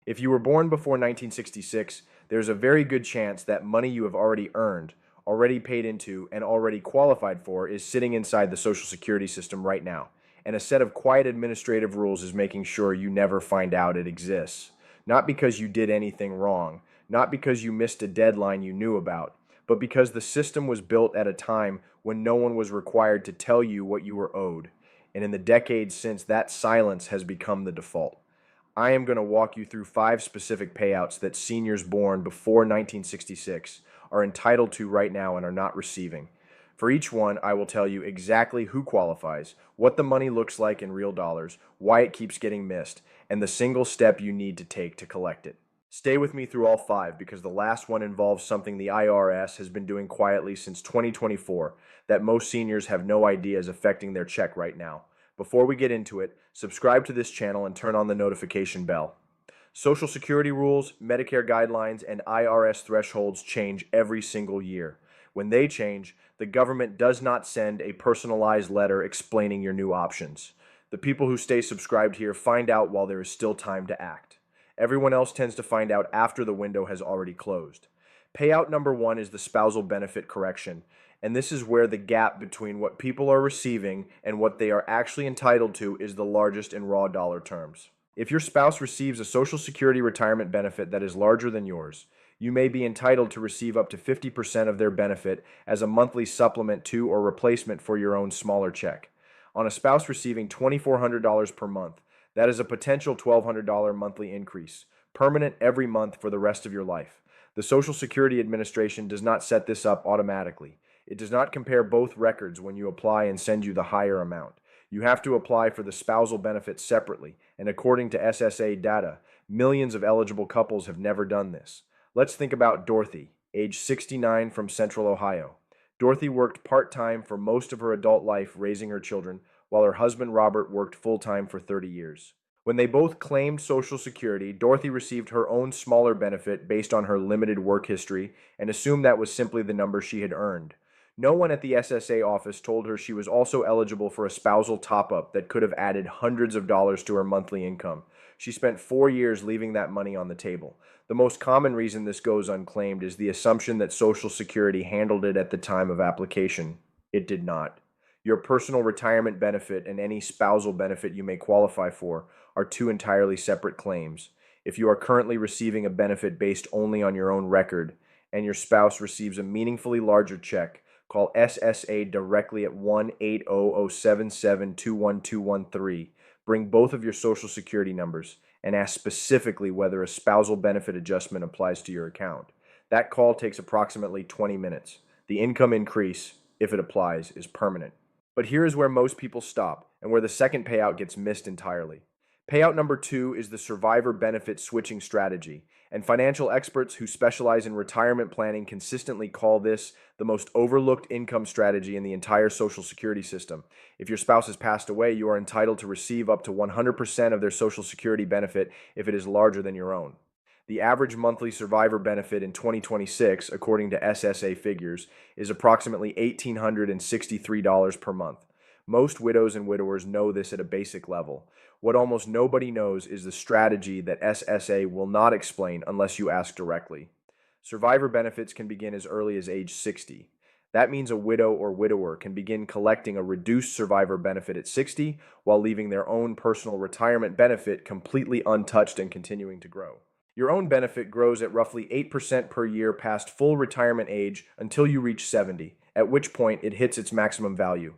If you were born before 1966, there's a very good chance that money you have already earned, already paid into, and already qualified for is sitting inside the Social Security system right now. And a set of quiet administrative rules is making sure you never find out it exists. Not because you did anything wrong, not because you missed a deadline you knew about, but because the system was built at a time when no one was required to tell you what you were owed. And in the decades since, that silence has become the default. I am going to walk you through 5 specific payouts that seniors born before 1966 are entitled to right now and are not receiving. For each one, I will tell you exactly who qualifies, what the money looks like in real dollars, why it keeps getting missed, and the single step you need to take to collect it. Stay with me through all 5 because the last one involves something the IRS has been doing quietly since 2024 that most seniors have no idea is affecting their check right now. Before we get into it, subscribe to this channel and turn on the notification bell. Social Security rules, Medicare guidelines, and IRS thresholds change every single year. When they change, the government does not send a personalized letter explaining your new options. The people who stay subscribed here find out while there is still time to act. Everyone else tends to find out after the window has already closed. Payout number 1 is the spousal benefit correction, and this is where the gap between what people are receiving and what they are actually entitled to is the largest in raw dollar terms. If your spouse receives a Social Security retirement benefit that is larger than yours, you may be entitled to receive up to 50% of their benefit as a monthly supplement to or replacement for your own smaller check. On a spouse receiving $2,400 per month, that is a potential $1,200 monthly increase, permanent every month for the rest of your life. The Social Security Administration does not set this up automatically. It does not compare both records when you apply and send you the higher amount. You have to apply for the spousal benefit separately, and according to SSA data, millions of eligible couples have never done this. Let's think about Dorothy, age 69 from Central Ohio. Dorothy worked part-time for most of her adult life raising her children, while her husband Robert worked full-time for 30 years. When they both claimed Social Security, Dorothy received her own smaller benefit based on her limited work history and assumed that was simply the number she had earned. No one at the SSA office told her she was also eligible for a spousal top-up that could have added hundreds of dollars to her monthly income. She spent 4 years leaving that money on the table. The most common reason this goes unclaimed is the assumption that Social Security handled it at the time of application. It did not. Your personal retirement benefit and any spousal benefit you may qualify for are 2 entirely separate claims. If you are currently receiving a benefit based only on your own record, and your spouse receives a meaningfully larger check, call SSA directly at 1-800-77-21213. Bring both of your Social Security numbers and ask specifically whether a spousal benefit adjustment applies to your account. That call takes approximately 20 minutes. The income increase, if it applies, is permanent. But here is where most people stop and where the second payout gets missed entirely. Payout number 2 is the survivor benefit switching strategy, and financial experts who specialize in retirement planning consistently call this the most overlooked income strategy in the entire Social Security system. If your spouse has passed away, you are entitled to receive up to 100% of their Social Security benefit if it is larger than your own. The average monthly survivor benefit in 2026, according to SSA figures, is approximately $1,863 per month. Most widows and widowers know this at a basic level. What almost nobody knows is the strategy that SSA will not explain unless you ask directly. Survivor benefits can begin as early as age 60. That means a widow or widower can begin collecting a reduced survivor benefit at 60 while leaving their own personal retirement benefit completely untouched and continuing to grow. Your own benefit grows at roughly 8% per year past full retirement age until you reach 70, at which point it hits its maximum value.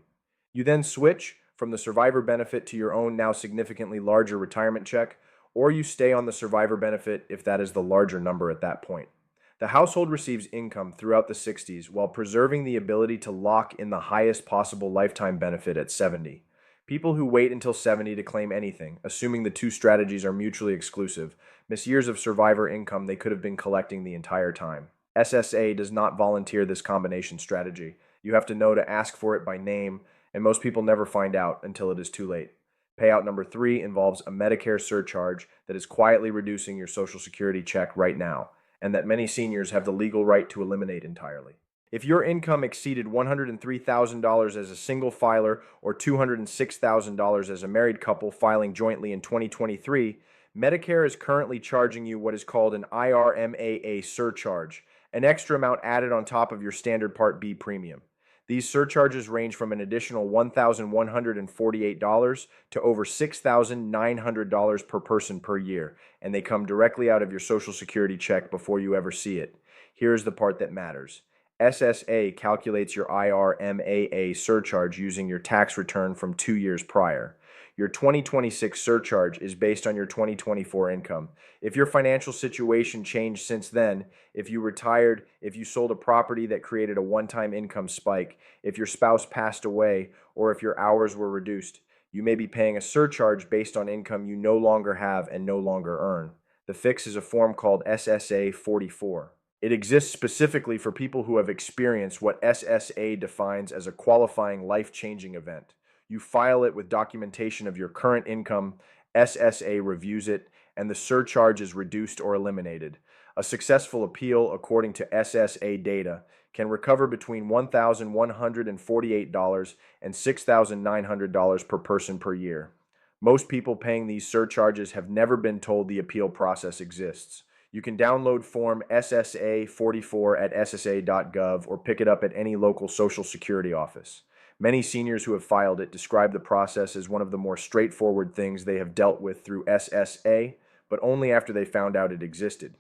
You then switch from the survivor benefit to your own now significantly larger retirement check, or you stay on the survivor benefit if that is the larger number at that point. The household receives income throughout the 60s while preserving the ability to lock in the highest possible lifetime benefit at 70. People who wait until 70 to claim anything, assuming the 2 strategies are mutually exclusive, miss years of survivor income they could have been collecting the entire time. SSA does not volunteer this combination strategy. You have to know to ask for it by name, and most people never find out until it is too late. Payout number 3 involves a Medicare surcharge that is quietly reducing your Social Security check right now, and that many seniors have the legal right to eliminate entirely. If your income exceeded $103,000 as a single filer or $206,000 as a married couple filing jointly in 2023, Medicare is currently charging you what is called an IRMAA surcharge, an extra amount added on top of your standard Part B premium. These surcharges range from an additional $1,148 to over $6,900 per person per year, and they come directly out of your Social Security check before you ever see it. Here's the part that matters. SSA calculates your IRMAA surcharge using your tax return from 2 years prior. Your 2026 surcharge is based on your 2024 income. If your financial situation changed since then, if you retired, if you sold a property that created a one-time income spike, if your spouse passed away, or if your hours were reduced, you may be paying a surcharge based on income you no longer have and no longer earn. The fix is a form called SSA 44. It exists specifically for people who have experienced what SSA defines as a qualifying life-changing event. You file it with documentation of your current income, SSA reviews it, and the surcharge is reduced or eliminated. A successful appeal, according to SSA data, can recover between $1,148 and $6,900 per person per year. Most people paying these surcharges have never been told the appeal process exists. You can download Form SSA 44 at ssa.gov or pick it up at any local Social Security office. Many seniors who have filed it describe the process as one of the more straightforward things they have dealt with through SSA, but only after they found out it existed.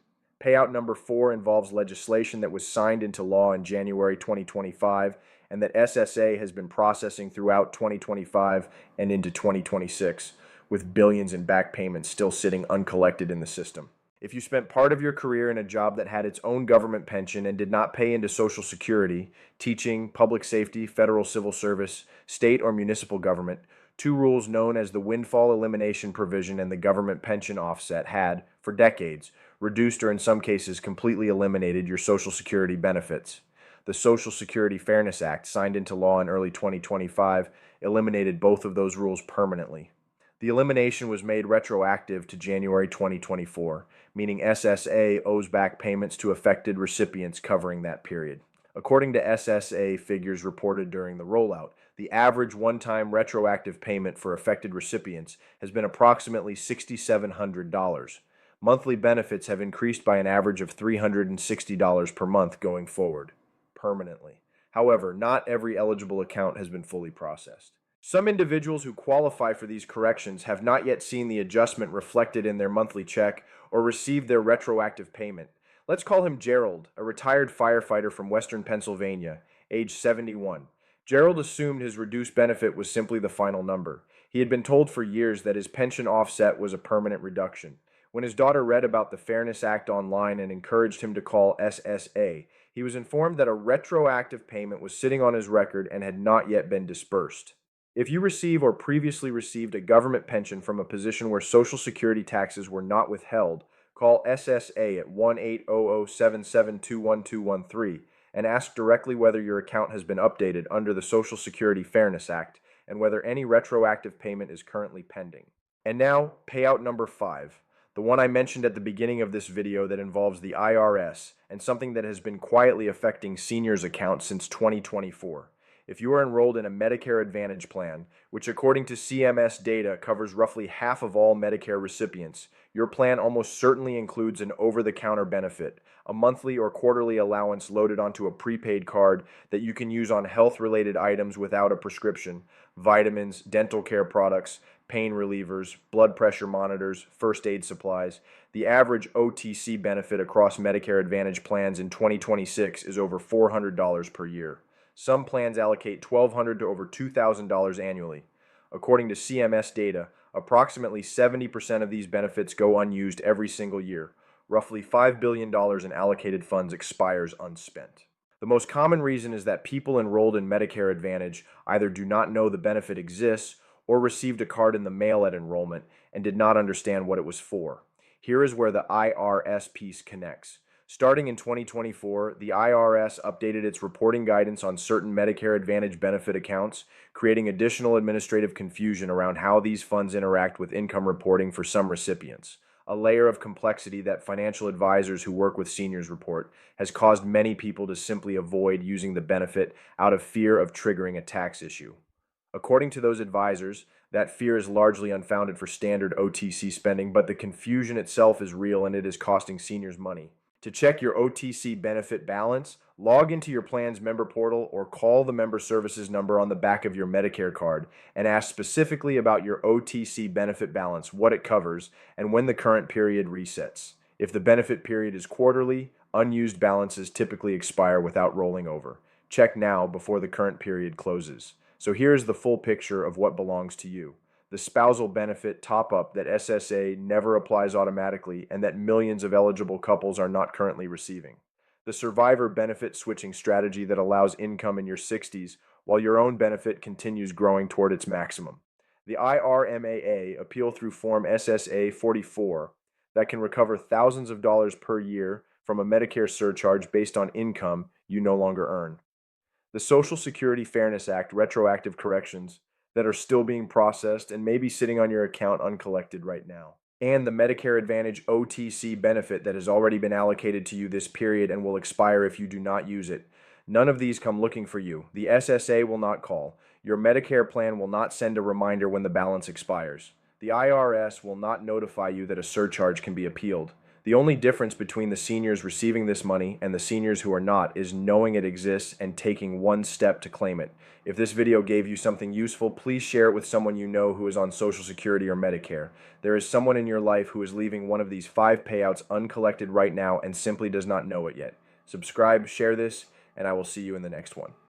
Payout number 4 involves legislation that was signed into law in January 2025 and that SSA has been processing throughout 2025 and into 2026, with billions in back payments still sitting uncollected in the system. If you spent part of your career in a job that had its own government pension and did not pay into Social Security, teaching, public safety, federal civil service, state or municipal government, two rules known as the windfall elimination provision and the government pension offset had, for decades, reduced or in some cases completely eliminated your Social Security benefits. The Social Security Fairness Act, signed into law in early 2025, eliminated both of those rules permanently. The elimination was made retroactive to January 2024, meaning SSA owes back payments to affected recipients covering that period. According to SSA figures reported during the rollout, the average one-time retroactive payment for affected recipients has been approximately $6,700. Monthly benefits have increased by an average of $360 per month going forward, permanently. However, not every eligible account has been fully processed. Some individuals who qualify for these corrections have not yet seen the adjustment reflected in their monthly check or received their retroactive payment. Let's call him Gerald, a retired firefighter from Western Pennsylvania, age 71. Gerald assumed his reduced benefit was simply the final number. He had been told for years that his pension offset was a permanent reduction. When his daughter read about the Fairness Act online and encouraged him to call SSA, he was informed that a retroactive payment was sitting on his record and had not yet been dispersed. If you receive or previously received a government pension from a position where Social Security taxes were not withheld, call SSA at 1-800-7721-213 and ask directly whether your account has been updated under the Social Security Fairness Act and whether any retroactive payment is currently pending. And now, payout number 5, the one I mentioned at the beginning of this video that involves the IRS and something that has been quietly affecting seniors' accounts since 2024. If you are enrolled in a Medicare Advantage plan, which according to CMS data covers roughly half of all Medicare recipients, your plan almost certainly includes an over-the-counter benefit, a monthly or quarterly allowance loaded onto a prepaid card that you can use on health-related items without a prescription, vitamins, dental care products, pain relievers, blood pressure monitors, first aid supplies. The average OTC benefit across Medicare Advantage plans in 2026 is over $400 per year. Some plans allocate $1,200 to over $2,000 annually. According to CMS data, approximately 70% of these benefits go unused every single year. Roughly $5 billion in allocated funds expires unspent. The most common reason is that people enrolled in Medicare Advantage either do not know the benefit exists or received a card in the mail at enrollment and did not understand what it was for. Here is where the IRS piece connects. Starting in 2024, the IRS updated its reporting guidance on certain Medicare Advantage benefit accounts, creating additional administrative confusion around how these funds interact with income reporting for some recipients. A layer of complexity that financial advisors who work with seniors report has caused many people to simply avoid using the benefit out of fear of triggering a tax issue. According to those advisors, That fear is largely unfounded for standard OTC spending, but the confusion itself is real and it is costing seniors money. To check your OTC benefit balance, log into your plan's member portal or call the member services number on the back of your Medicare card and ask specifically about your OTC benefit balance, what it covers, and when the current period resets. If the benefit period is quarterly, unused balances typically expire without rolling over. Check now before the current period closes. So here's the full picture of what belongs to you. The spousal benefit top-up that SSA never applies automatically and that millions of eligible couples are not currently receiving. The survivor benefit switching strategy that allows income in your 60s while your own benefit continues growing toward its maximum. The IRMAA appeal through Form SSA 44 that can recover thousands of dollars per year from a Medicare surcharge based on income you no longer earn. The Social Security Fairness Act retroactive corrections that are still being processed and may be sitting on your account uncollected right now. And the Medicare Advantage OTC benefit that has already been allocated to you this period and will expire if you do not use it. None of these come looking for you. The SSA will not call. Your Medicare plan will not send a reminder when the balance expires. The IRS will not notify you that a surcharge can be appealed. The only difference between the seniors receiving this money and the seniors who are not is knowing it exists and taking one step to claim it. If this video gave you something useful, please share it with someone you know who is on Social Security or Medicare. There is someone in your life who is leaving one of these 5 payouts uncollected right now and simply does not know it yet. Subscribe, share this, and I will see you in the next one.